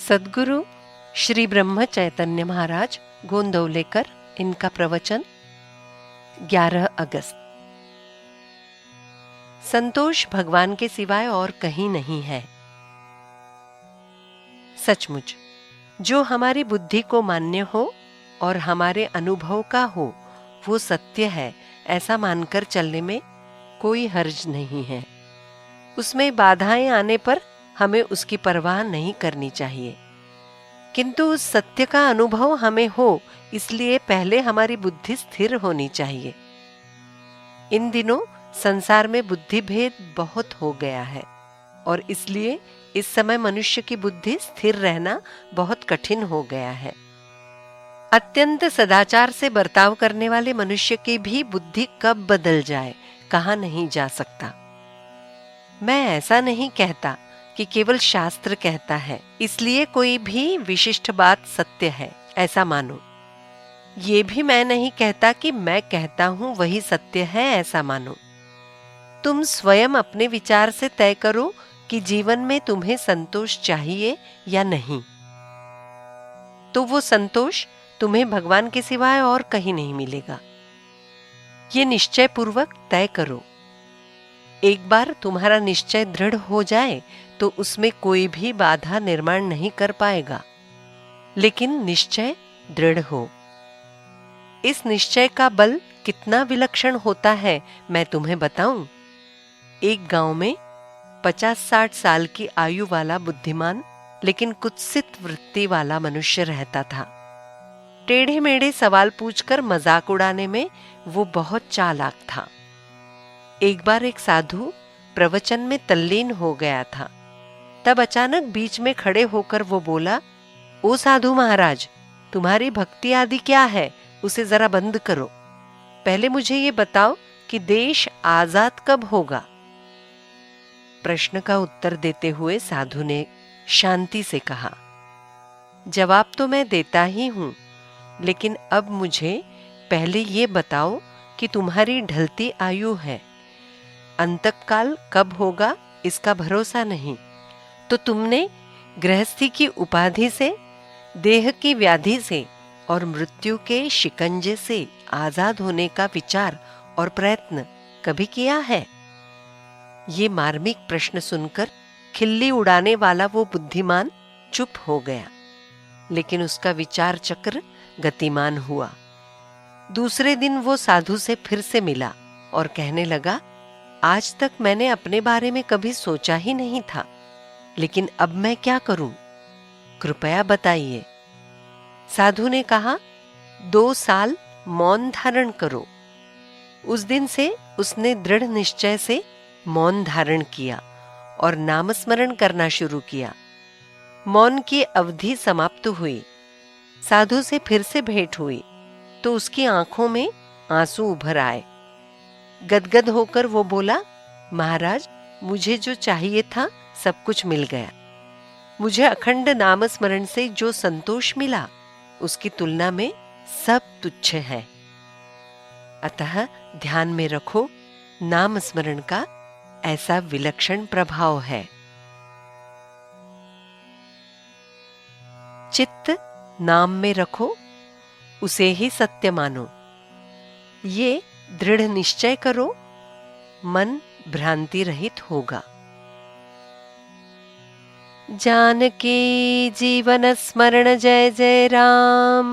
सद्गुरु श्री ब्रह्म चैतन्य महाराज गोंदवलेकर, इनका प्रवचन 11 अगस्त। संतोष भगवान के सिवाय और कहीं नहीं है। सचमुच जो हमारी बुद्धि को मान्य हो और हमारे अनुभव का हो वो सत्य है, ऐसा मानकर चलने में कोई हर्ज नहीं है। उसमें बाधाएं आने पर हमें उसकी परवाह नहीं करनी चाहिए, किंतु उस सत्य का अनुभव हमें हो इसलिए पहले हमारी बुद्धि स्थिर होनी चाहिए। इन दिनों संसार में बुद्धि भेद बहुत हो गया है और इसलिए इस समय मनुष्य की बुद्धि स्थिर रहना बहुत कठिन हो गया है। अत्यंत सदाचार से बर्ताव करने वाले मनुष्य की भी बुद्धि कब बदल जाए कहा नहीं जा सकता। मैं ऐसा नहीं कहता कि केवल शास्त्र कहता है इसलिए कोई भी विशिष्ट बात सत्य है ऐसा मानो। ये भी मैं नहीं कहता कि मैं कहता हूं वही सत्य है ऐसा मानो। तुम स्वयं अपने विचार से तय करो कि जीवन में तुम्हें संतोष चाहिए या नहीं, तो वो संतोष तुम्हें भगवान के सिवाय और कहीं नहीं मिलेगा। ये निश्चय पूर्वक तय करो। एक बार तुम्हारा निश्चय दृढ़ हो जाए तो उसमें कोई भी बाधा निर्माण नहीं कर पाएगा, लेकिन निश्चय दृढ़ हो। इस निश्चय का बल कितना विलक्षण होता है मैं तुम्हें बताऊं। एक गांव में 50-60 साल की आयु वाला बुद्धिमान लेकिन कुत्सित वृत्ति वाला मनुष्य रहता था। टेढ़े मेढ़े सवाल पूछकर मजाक उड़ाने में वो बहुत चालाक था। एक बार एक साधु प्रवचन में तल्लीन हो गया था। तब अचानक बीच में खड़े होकर वो बोला, ओ साधु महाराज, तुम्हारी भक्ति आदि क्या है उसे जरा बंद करो। पहले मुझे ये बताओ कि देश आजाद कब होगा। प्रश्न का उत्तर देते हुए साधु ने शांति से कहा, जवाब तो मैं देता ही हूं, लेकिन अब मुझे पहले ये बताओ कि तुम्हारी ढलती आयु है, अंतकाल कब होगा इसका भरोसा नहीं, तो तुमने गृहस्थी की उपाधि से, देह की व्याधि से और मृत्यु के शिकंजे से आजाद होने का विचार और प्रयत्न कभी किया है? ये मार्मिक प्रश्न सुनकर खिल्ली उड़ाने वाला वो बुद्धिमान चुप हो गया, लेकिन उसका विचार चक्र गतिमान हुआ। दूसरे दिन वो साधु से फिर से मिला और कहने लगा, आज तक मैंने अपने बारे में कभी सोचा ही नहीं था, लेकिन अब मैं क्या करूं? कृपया बताइए। साधु ने कहा, 2 साल मौन धारण करो। उस दिन से उसने दृढ़ निश्चय से मौन धारण किया और नामस्मरण करना शुरू किया। मौन की अवधि समाप्त हुई। साधु से फिर से भेंट हुई तो उसकी आंखों में आंसू उभर आए। गदगद होकर वो बोला, महाराज, मुझे जो चाहिए था सब कुछ मिल गया। मुझे अखंड नामस्मरण से जो संतोष मिला उसकी तुलना में सब तुच्छ है। अतः ध्यान में रखो, नामस्मरण का ऐसा विलक्षण प्रभाव है। चित्त नाम में रखो, उसे ही सत्य मानो। ये दृढ़ निश्चय करो, मन भ्रांति रहित होगा। जानकी जीवन स्मरण जय जय राम।